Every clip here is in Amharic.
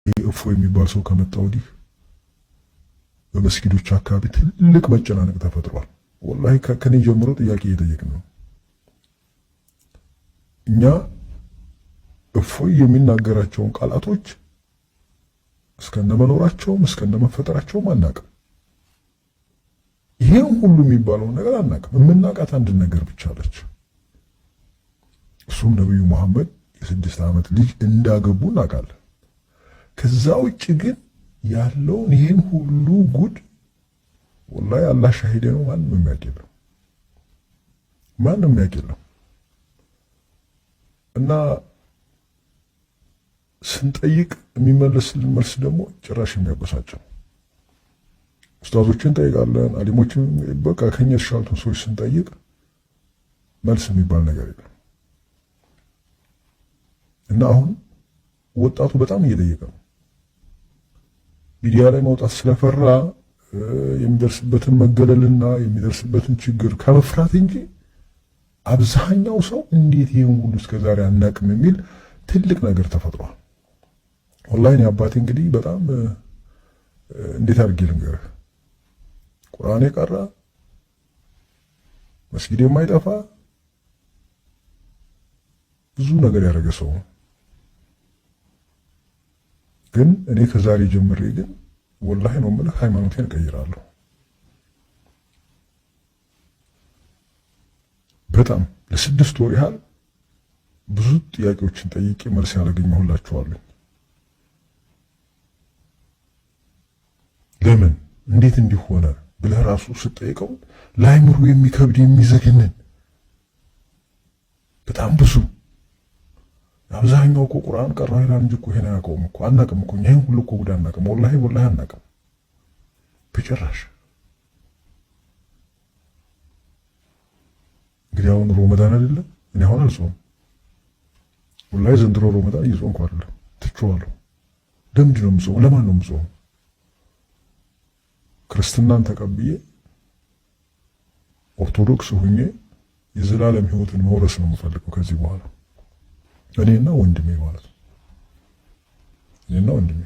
እፎ የሚባል ሰው ከመጣ ወዲህ በመስጊዶች አካባቢ ትልቅ መጨናነቅ ተፈጥሯል። ወላሂ ከኔ ጀምሮ ጥያቄ እየጠየቅን ነው። እኛ እፎይ የሚናገራቸውን ቃላቶች እስከነመኖራቸውም እስከነመፈጠራቸውም አናቅም። ይሄን ሁሉ የሚባለውን ነገር አናቅም። የምናውቃት አንድ ነገር ብቻ አለች። እሱም ነብዩ መሐመድ የ6 ዓመት ልጅ እንዳገቡ እናውቃለን። ከዛ ውጭ ግን ያለውን ይሄን ሁሉ ጉድ ወላሂ አላህ ሻሂዴ ነው። ማንም የሚያውቀው ማንም የሚያውቀው እና ስንጠይቅ የሚመለስልን መልስ ደግሞ ጭራሽ የሚያበሳጭው። ኡስታዞችን ጠይቃለን፣ አሊሞችን በቃ ከኛ የተሻሉትን ሰዎች ስንጠይቅ መልስ የሚባል ነገር የለም። እና አሁን ወጣቱ በጣም እየጠየቀ ነው። ሚዲያ ላይ መውጣት ስለፈራ የሚደርስበትን መገለልና የሚደርስበትን ችግር ከመፍራት እንጂ አብዛኛው ሰው እንዴት ይሄን ሁሉ እስከዛሬ አናቅም የሚል ትልቅ ነገር ተፈጥሯል። ኦንላይን አባቴ እንግዲህ በጣም እንዴት አድርጌ ልንገርህ፣ ቁርአን የቀራ መስጊድ የማይጠፋ ብዙ ነገር ያደረገ ሰው ግን እኔ ከዛሬ ጀምሬ ግን ወላሂ ነው የምልህ ሃይማኖቴን እቀይራለሁ። በጣም ለ6 ወር ያህል ብዙ ጥያቄዎችን ጠይቄ መልስ ያላገኘሁላችኋለሁ። ለምን እንዴት እንዲሆነ ብለህ ራሱ ስትጠይቀው ለአይምሮ የሚከብድ የሚዘገንን በጣም ብዙ። አብዛኛው እኮ ቁርአን ቀራው ይላል እንጂ እኮ ይሄን አያውቀውም እኮ አናውቅም እኮ ይሄን ሁሉ እኮ ጉድ አናውቅም። ወላሂ አናውቅም በጭራሽ። እንግዲህ አሁን ሮመዳን አይደለም እኔ አሁን አልጾም ወላሂ ዘንድሮ ሮመዳን እየጾምኩ አይደለም ትቼዋለሁ። ለምንድን ነው የምጾመው? ለማን ነው የምጾመው? ክርስትናን ተቀብዬ ኦርቶዶክስ ሁኜ የዘላለም ህይወትን መውረስ ነው የምፈልገው ከዚህ በኋላ እኔና ወንድሜ ማለት ነው። እኔና ወንድሜ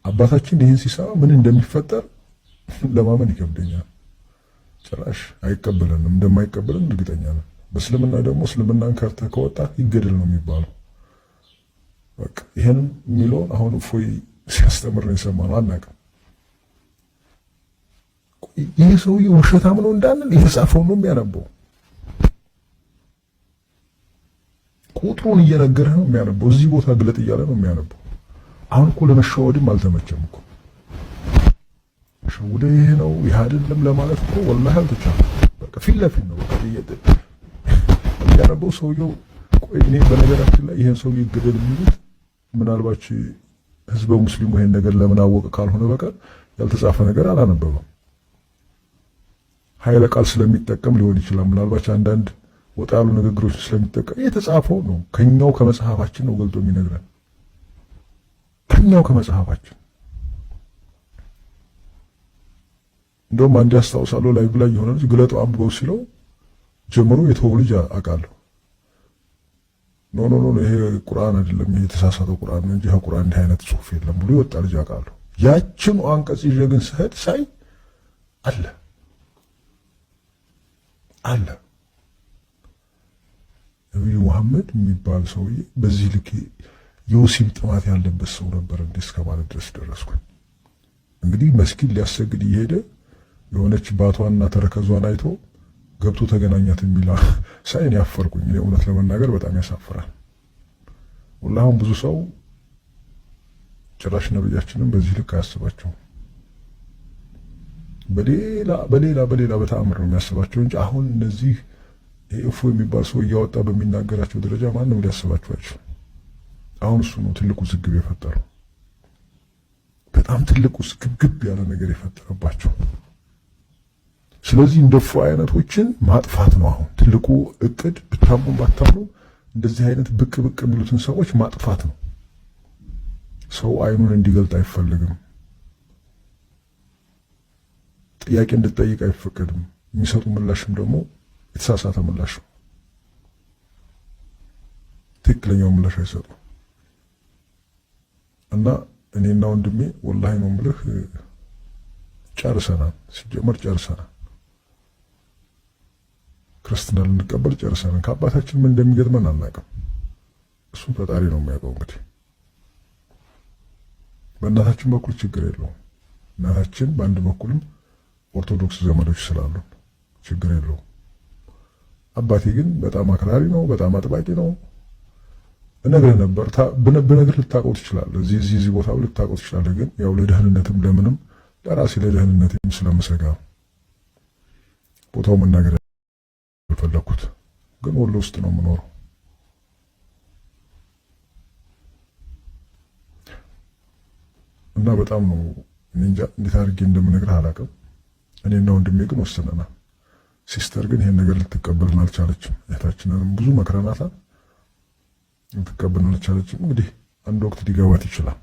አባታችን ይህን ሲሰማ ምን እንደሚፈጠር ለማመን ይከብደኛል። ጭራሽ አይቀበለንም፣ እንደማይቀበለን እርግጠኛ ነን። በእስልምና ደግሞ እስልምናን ከርተህ ከወጣ ይገደል ነው የሚባለው። በቃ ይሄን የሚለውን አሁን እፎይ ሲያስተምር ነው የሰማነው። አናውቅም። ይሄ ሰውዬ ውሸታም ነው እንዳንል የተጻፈው ነው የሚያነበው። ቁጥሩን እየነገረህ ነው የሚያነበው። እዚህ ቦታ ግለጥ እያለ ነው የሚያነበው። አሁን እኮ ለመሸወድም አልተመቸም እኮ ሸውደ ይሄ ነው ይሄ አይደለም ለማለት እኮ ወላሂ አልተቻለም። በቃ ፊት ለፊት ነው በቃ ያነበው ሰውየው። ቆይ እኔ በነገራችን ላይ ይሄን ሰው ይገደል የሚሉት ምናልባት ህዝበ ሙስሊሙ ይሄን ነገር ለምን አወቀ ካልሆነ በቀር ያልተጻፈ ነገር አላነበበም። ኃይለ ቃል ስለሚጠቀም ሊሆን ይችላል። ምናልባት አንዳንድ ወጣ ያሉ ንግግሮች ስለሚጠቀም የተጻፈው ነው። ከኛው ከመጽሐፋችን ነው ገልጦ የሚነግረን። ከኛው ከመጽሐፋችን እንደውም አንድ ያስታውሳለሁ ላይ ብላ የሆነ ልጅ ግለጠው አንብበው ሲለው ጀምሮ የተወው ልጅ አውቃለሁ። ኖ ይሄ ቁርአን አይደለም ይሄ የተሳሳተው ቁርአን ነው እንጂ ቁርአን እንዲህ አይነት ጽሑፍ የለም ብሎ የወጣ ልጅ አውቃለሁ። ያችን አንቀጽ ይዤ ግን ስሄድ ሳይ አለ ነብዩ መሐመድ የሚባል ሰውዬ በዚህ ልክ የወሲብ ጥማት ያለበት ሰው ነበር እንዴ እስከ ማለት ድረስ ደረስኩኝ። እንግዲህ መስጊድ ሊያሰግድ እየሄደ የሆነች ባቷና ተረከዟን አይቶ ገብቶ ተገናኛት የሚላ ሳይን ያፈርኩኝ። እኔ እውነት ለመናገር በጣም ያሳፍራል። ወላሂ ብዙ ሰው ጭራሽ ነብያችንን በዚህ ልክ አያስባቸውም። በሌላ በተአምር ነው የሚያስባቸው እንጂ አሁን እነዚህ እፎ የሚባል ሰው እያወጣ በሚናገራቸው ደረጃ ማንም ሊያስባቸው አይችልም። አሁን እሱ ነው ትልቁ ዝግብ የፈጠረው። በጣም ትልቁ ዝግብ ያለ ነገር የፈጠረባቸው። ስለዚህ እንደፎ አይነቶችን ማጥፋት ነው አሁን ትልቁ እቅድ። ብታምኑ ባታምኑ እንደዚህ አይነት ብቅ የሚሉትን ሰዎች ማጥፋት ነው። ሰው አይኑን እንዲገልጥ አይፈልግም። ጥያቄ እንድትጠይቅ አይፈቀድም። የሚሰጡ ምላሽም ደግሞ የተሳሳተ ምላሽ ነው። ትክክለኛው ምላሽ አይሰጡም። እና እኔና ወንድሜ ወላሂ ነው የምልህ ጨርሰናል። ሲጀመር ጨርሰናል። ክርስትና ልንቀበል ጨርሰናል። ከአባታችን ምን እንደሚገጥመን አናውቅም። እሱም ፈጣሪ ነው የሚያውቀው። እንግዲህ በእናታችን በኩል ችግር የለውም። እናታችን በአንድ በኩልም ኦርቶዶክስ ዘመዶች ስላሉ ችግር የለውም። አባቴ ግን በጣም አክራሪ ነው፣ በጣም አጥባቂ ነው። እነግርህ ነበር ብነግርህ ልታውቀው ትችላለህ። እዚህ ቦታ ልታውቀው ትችላለህ። ግን ያው ለደህንነትም ለምንም ለራሴ ለደህንነትም ስለምሰጋ ቦታው መናገር ያልፈለኩት። ግን ወሎ ውስጥ ነው የምኖረው። እና በጣም ነው እንጃ እንዴት አድርጌ እንደምነግርህ አላውቅም። እኔና ወንድሜ ግን ወስነናል። ሲስተር ግን ይሄን ነገር ልትቀበልን አልቻለችም። እህታችንንም ብዙ መክረናታል፣ ልትቀበልን አልቻለችም። እንግዲህ አንድ ወቅት ሊገባት ይችላል።